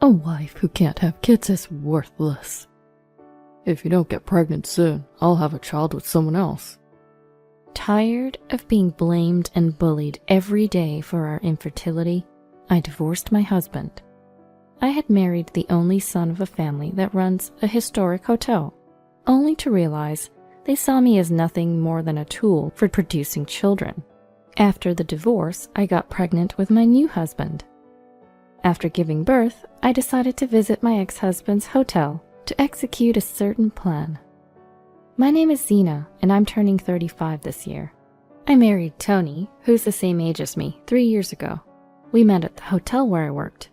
A wife who can't have kids is worthless. If you don't get pregnant soon, I'll have a child with someone else. Tired of being blamed and bullied every day for our infertility, I divorced my husband. I had married the only son of a family that runs a historic hotel, only to realize they saw me as nothing more than a tool for producing children. After the divorce, I got pregnant with my new husband. After giving birth, I decided to visit my ex-husband's hotel to execute a certain plan. My name is Zena, and I'm turning 35 this year. I married Tony, who's the same age as me, 3 years ago. We met at the hotel where I worked.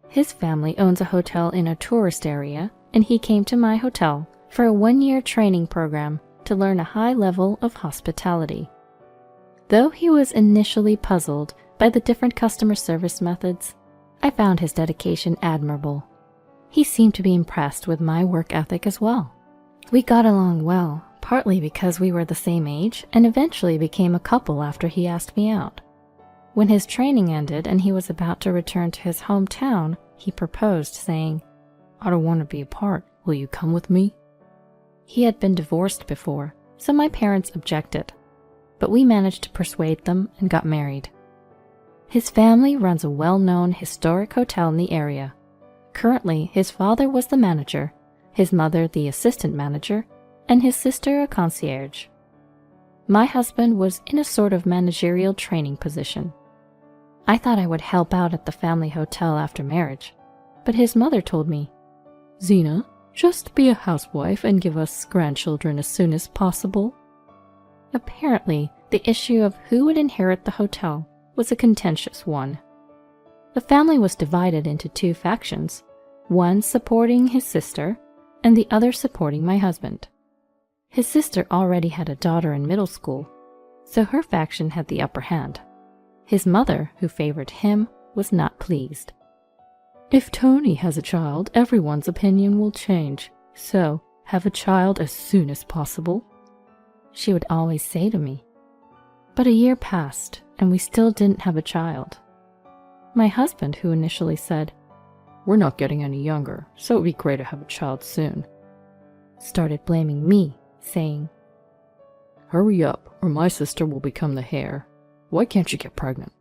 His family owns a hotel in a tourist area, and he came to my hotel for a 1-year training program to learn a high level of hospitality. Though he was initially puzzled by the different customer service methods, I found his dedication admirable. He seemed to be impressed with my work ethic as well. We got along well, partly because we were the same age, and eventually became a couple after he asked me out. When his training ended and he was about to return to his hometown, he proposed, saying, "I don't want to be apart. Will you come with me?" He had been divorced before, so my parents objected, but we managed to persuade them and got married. His family runs a well-known historic hotel in the area. Currently, his father was the manager, his mother the assistant manager, and his sister a concierge. My husband was in a sort of managerial training position. I thought I would help out at the family hotel after marriage, but his mother told me, "Zena, just be a housewife and give us grandchildren as soon as possible." Apparently, the issue of who would inherit the hotel was a contentious one. The family was divided into 2 factions, one supporting his sister and the other supporting my husband. His sister already had a daughter in middle school, so her faction had the upper hand. His mother, who favored him, was not pleased. "If Tony has a child, everyone's opinion will change, so have a child as soon as possible," she would always say to me. But a year passed, and we still didn't have a child. My husband, who initially said, "We're not getting any younger, so it would be great to have a child soon," started blaming me, saying, "Hurry up, or my sister will become the heir. Why can't you get pregnant?"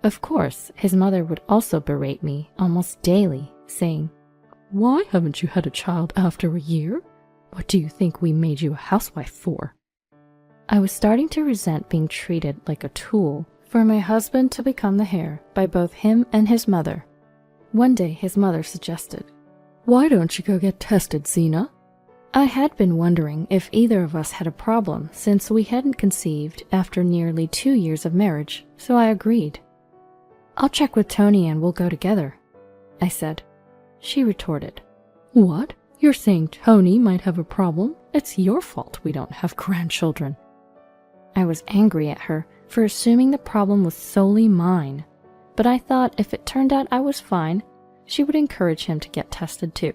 Of course, his mother would also berate me almost daily, saying, "Why haven't you had a child after a year? What do you think we made you a housewife for?" I was starting to resent being treated like a tool for my husband to become the heir by both him and his mother. One day his mother suggested, "Why don't you go get tested, Zena?" I had been wondering if either of us had a problem since we hadn't conceived after nearly 2 years of marriage, so I agreed. "I'll check with Tony and we'll go together," I said. She retorted, "What? You're saying Tony might have a problem? It's your fault we don't have grandchildren." I was angry at her for assuming the problem was solely mine, but I thought if it turned out I was fine, she would encourage him to get tested too.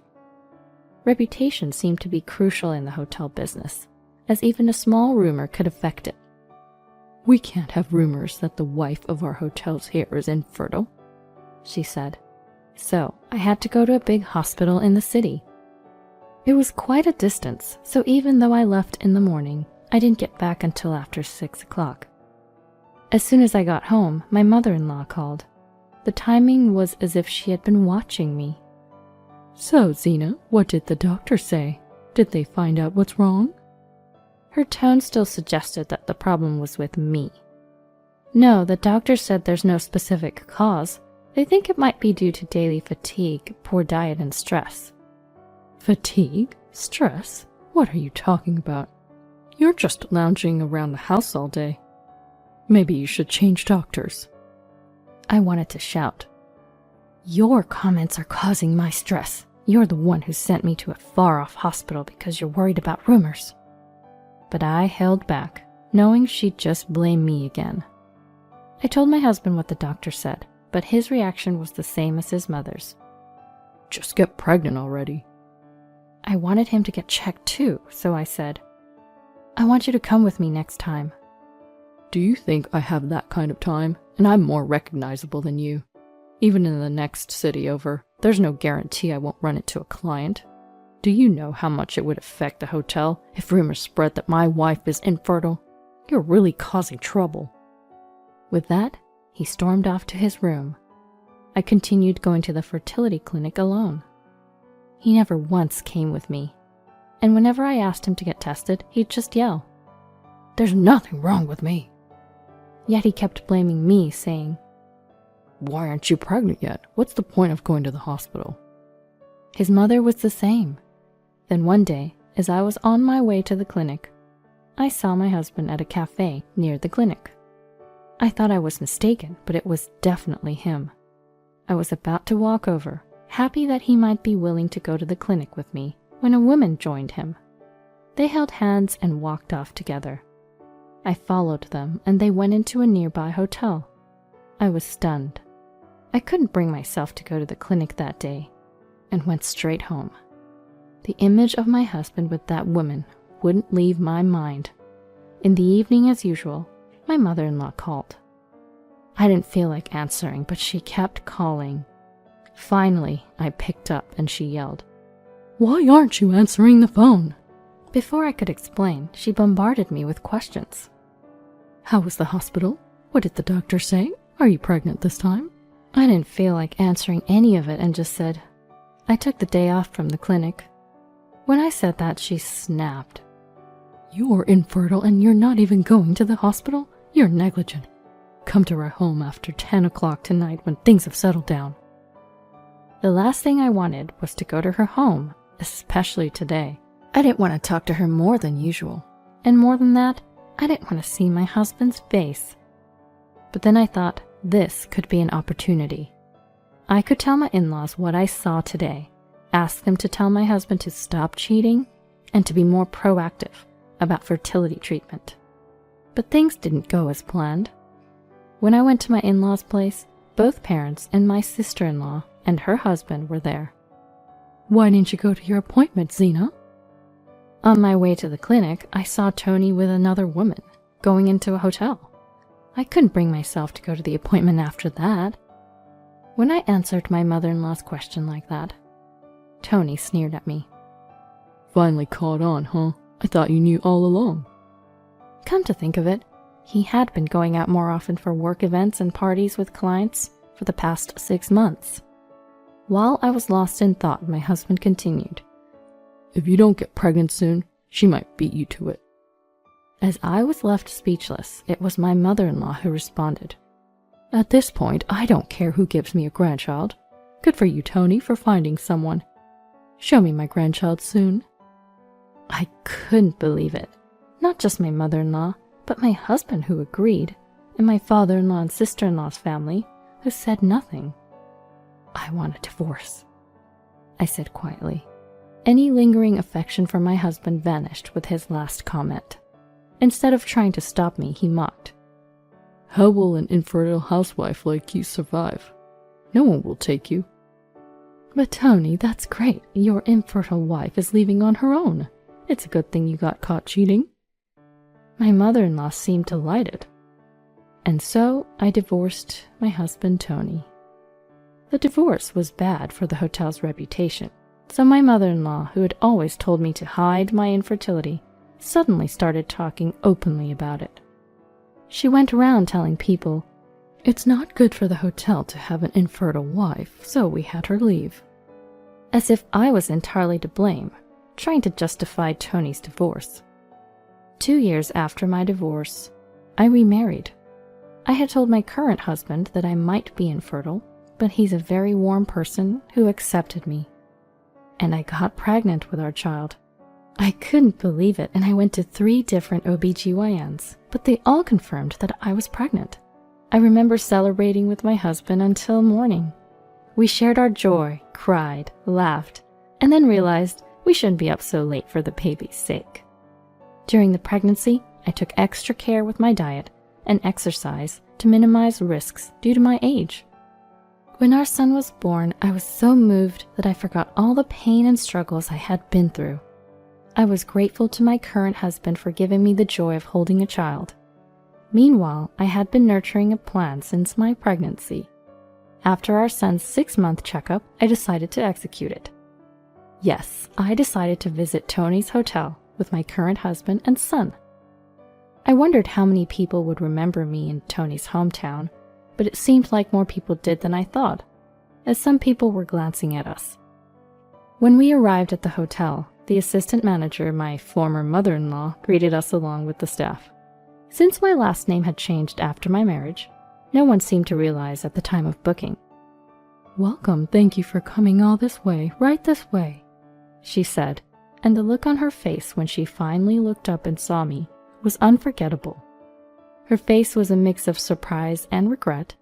Reputation seemed to be crucial in the hotel business, as even a small rumor could affect it. "We can't have rumors that the wife of our hotel's heir is infertile," she said. So I had to go to a big hospital in the city. It was quite a distance, so even though I left in the morning, I didn't get back until after 6 o'clock. As soon as I got home, my mother-in-law called. The timing was as if she had been watching me. "So, Zena, what did the doctor say? Did they find out what's wrong?" Her tone still suggested that the problem was with me. "No, the doctor said there's no specific cause. They think it might be due to daily fatigue, poor diet, and stress." "Fatigue? Stress? What are you talking about? You're just lounging around the house all day. Maybe you should change doctors." I wanted to shout, "Your comments are causing my stress. You're the one who sent me to a far-off hospital because you're worried about rumors." But I held back, knowing she'd just blame me again. I told my husband what the doctor said, but his reaction was the same as his mother's. "Just get pregnant already." I wanted him to get checked too, so I said, "I want you to come with me next time." "Do you think I have that kind of time? And I'm more recognizable than you. Even in the next city over, There's no guarantee I won't run into a client. Do you know how much it would affect the hotel if rumors spread that my wife is infertile? You're really causing trouble." With that, he stormed off to his room. I continued going to the fertility clinic alone. He never once came with me, and whenever I asked him to get tested, he'd just yell, "There's nothing wrong with me." Yet he kept blaming me, saying, "Why aren't you pregnant yet? What's the point of going to the hospital?" His mother was the same. Then one day, as I was on my way to the clinic, I saw my husband at a cafe near the clinic. I thought I was mistaken, but it was definitely him. I was about to walk over, happy that he might be willing to go to the clinic with me, when a woman joined him. They held hands and walked off together. I followed them, and they went into a nearby hotel. I was stunned. I couldn't bring myself to go to the clinic that day, and went straight home. The image of my husband with that woman wouldn't leave my mind. In the evening, as usual, my mother-in-law called. I didn't feel like answering, but she kept calling. Finally, I picked up and she yelled, "Why aren't you answering the phone?" Before I could explain, she bombarded me with questions. "How was the hospital? What did the doctor say? Are you pregnant this time?" I didn't feel like answering any of it and just said, "I took the day off from the clinic." When I said that, she snapped. "You're infertile and you're not even going to the hospital? You're negligent. Come to our home after 10 o'clock tonight when things have settled down." The last thing I wanted was to go to her home, especially today. I didn't want to talk to her more than usual. And more than that, I didn't want to see my husband's face. But then I thought this could be an opportunity. I could tell my in-laws what I saw today, ask them to tell my husband to stop cheating, and to be more proactive about fertility treatment. But things didn't go as planned. When I went to my in-laws' place, both parents and my sister-in-law and her husband were there. "Why didn't you go to your appointment, Zena?" On my way to the clinic, I saw Tony with another woman, going into a hotel. I couldn't bring myself to go to the appointment after that. When I answered my mother-in-law's question like that, Tony sneered at me. "Finally caught on, huh? I thought you knew all along." Come to think of it, he had been going out more often for work events and parties with clients for the past 6 months. While I was lost in thought, my husband continued, "If you don't get pregnant soon, she might beat you to it." As I was left speechless, it was my mother-in-law who responded, "At this point, I don't care who gives me a grandchild. Good for you, Tony, for finding someone. Show me my grandchild soon." I couldn't believe it. Not just my mother-in-law, but my husband who agreed, and my father-in-law and sister-in-law's family who said nothing. "I want a divorce," I said quietly. Any lingering affection for my husband vanished with his last comment. Instead of trying to stop me, he mocked, "How will an infertile housewife like you survive? No one will take you." "But Tony, that's great. Your infertile wife is leaving on her own. It's a good thing you got caught cheating." My mother-in-law seemed delighted. And so I divorced my husband, Tony. The divorce was bad for the hotel's reputation, so my mother-in-law, who had always told me to hide my infertility, suddenly started talking openly about it. She went around telling people, "It's not good for the hotel to have an infertile wife, so we had her leave." As if I was entirely to blame, trying to justify Tony's divorce. 2 years after my divorce, I remarried. I had told my current husband that I might be infertile, but he's a very warm person who accepted me. And I got pregnant with our child. I couldn't believe it, and I went to 3 different OBGYNs, but they all confirmed that I was pregnant. I remember celebrating with my husband until morning. We shared our joy, cried, laughed, and then realized we shouldn't be up so late for the baby's sake. During the pregnancy, I took extra care with my diet and exercise to minimize risks due to my age. When our son was born, I was so moved that I forgot all the pain and struggles I had been through. I was grateful to my current husband for giving me the joy of holding a child. Meanwhile, I had been nurturing a plan since my pregnancy. After our son's 6-month checkup, I decided to execute it. Yes, I decided to visit Tony's hotel with my current husband and son. I wondered how many people would remember me in Tony's hometown, but it seemed like more people did than I thought, as some people were glancing at us. When we arrived at the hotel, the assistant manager, my former mother-in-law, greeted us along with the staff. Since my last name had changed after my marriage, no one seemed to realize at the time of booking. "Welcome, thank you for coming all this way, right this way," she said, and the look on her face when she finally looked up and saw me was unforgettable. Her face was a mix of surprise and regret,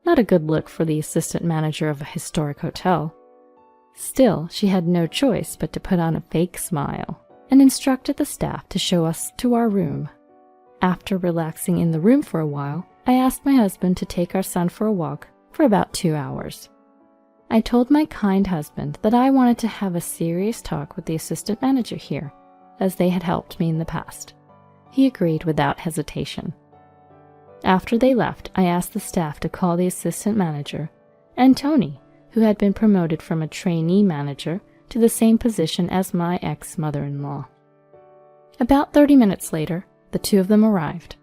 not a good look for the assistant manager of a historic hotel. Still, she had no choice but to put on a fake smile and instructed the staff to show us to our room. After relaxing in the room for a while, I asked my husband to take our son for a walk for about 2 hours. I told my kind husband that I wanted to have a serious talk with the assistant manager here, as they had helped me in the past. He agreed without hesitation. After they left, I asked the staff to call the assistant manager and Tony, who had been promoted from a trainee manager to the same position as my ex-mother-in-law. About 30 minutes later, the two of them arrived.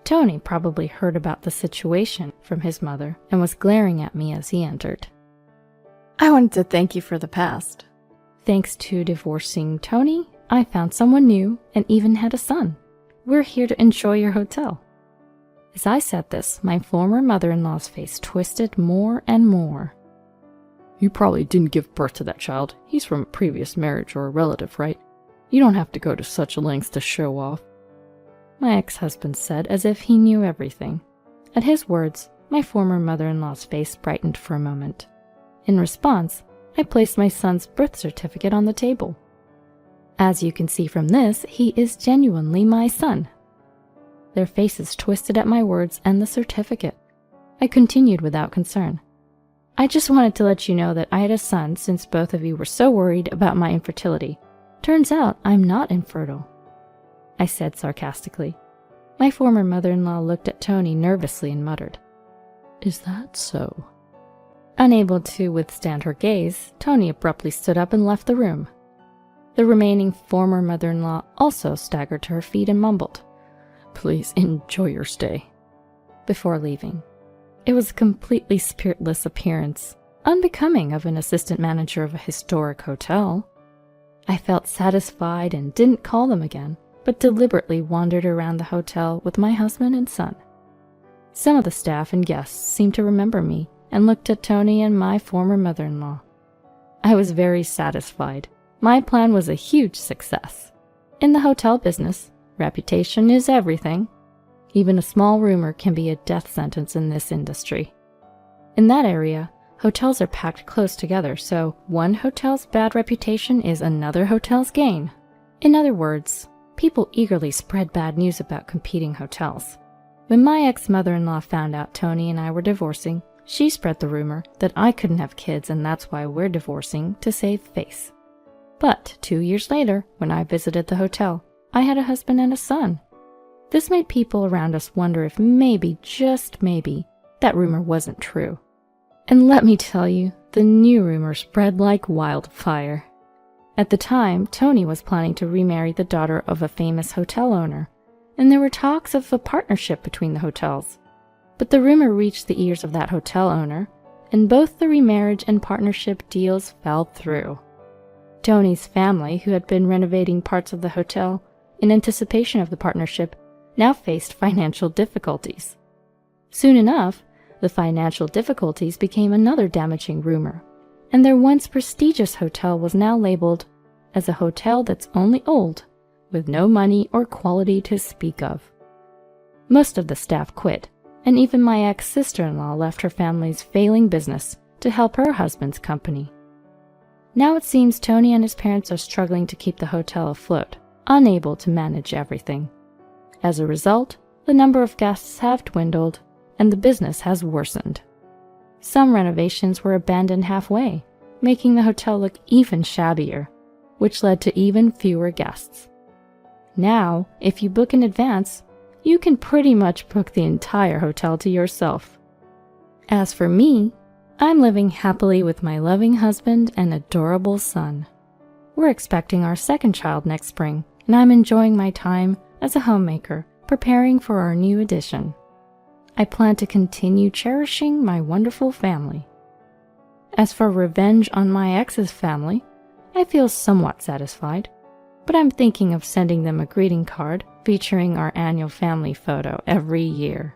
Tony probably heard about the situation from his mother and was glaring at me as he entered. "I wanted to thank you for the past. Thanks to divorcing Tony, I found someone new and even had a son. We're here to enjoy your hotel." As I said this, my former mother-in-law's face twisted more and more. "You probably didn't give birth to that child. He's from a previous marriage or a relative, right? You don't have to go to such lengths to show off," my ex-husband said as if he knew everything. At his words, my former mother-in-law's face brightened for a moment. In response, I placed my son's birth certificate on the table. "As you can see from this, he is genuinely my son." Their faces twisted at my words and the certificate. I continued without concern. "I just wanted to let you know that I had a son since both of you were so worried about my infertility. Turns out I'm not infertile," I said sarcastically. My former mother-in-law looked at Tony nervously and muttered, "Is that so?" Unable to withstand her gaze, Tony abruptly stood up and left the room. The remaining former mother-in-law also staggered to her feet and mumbled, "Please enjoy your stay," before leaving. It was a completely spiritless appearance, unbecoming of an assistant manager of a historic hotel. I felt satisfied and didn't call them again, but deliberately wandered around the hotel with my husband and son. Some of the staff and guests seemed to remember me and looked at Tony and my former mother-in-law. I was very satisfied. My plan was a huge success. In the hotel business, reputation is everything. Even a small rumor can be a death sentence in this industry. In that area, hotels are packed close together, so one hotel's bad reputation is another hotel's gain. In other words, people eagerly spread bad news about competing hotels. When my ex-mother-in-law found out Tony and I were divorcing, she spread the rumor that I couldn't have kids and that's why we're divorcing to save face. But 2 years later, when I visited the hotel, I had a husband and a son. This made people around us wonder if maybe, just maybe, that rumor wasn't true. And let me tell you, the new rumor spread like wildfire. At the time, Tony was planning to remarry the daughter of a famous hotel owner, and there were talks of a partnership between the hotels. But the rumor reached the ears of that hotel owner, and both the remarriage and partnership deals fell through. Tony's family, who had been renovating parts of the hotel in anticipation of the partnership, now faced financial difficulties. Soon enough, the financial difficulties became another damaging rumor, and their once prestigious hotel was now labeled as a hotel that's only old, with no money or quality to speak of. Most of the staff quit, and even my ex-sister-in-law left her family's failing business to help her husband's company. Now it seems Tony and his parents are struggling to keep the hotel afloat, unable to manage everything. As a result, the number of guests have dwindled, and the business has worsened. Some renovations were abandoned halfway, making the hotel look even shabbier, which led to even fewer guests. Now, if you book in advance, you can pretty much book the entire hotel to yourself. As for me, I'm living happily with my loving husband and adorable son. We're expecting our second child next spring, and I'm enjoying my time as a homemaker, preparing for our new addition. I plan to continue cherishing my wonderful family. As for revenge on my ex's family, I feel somewhat satisfied, but I'm thinking of sending them a greeting card featuring our annual family photo every year.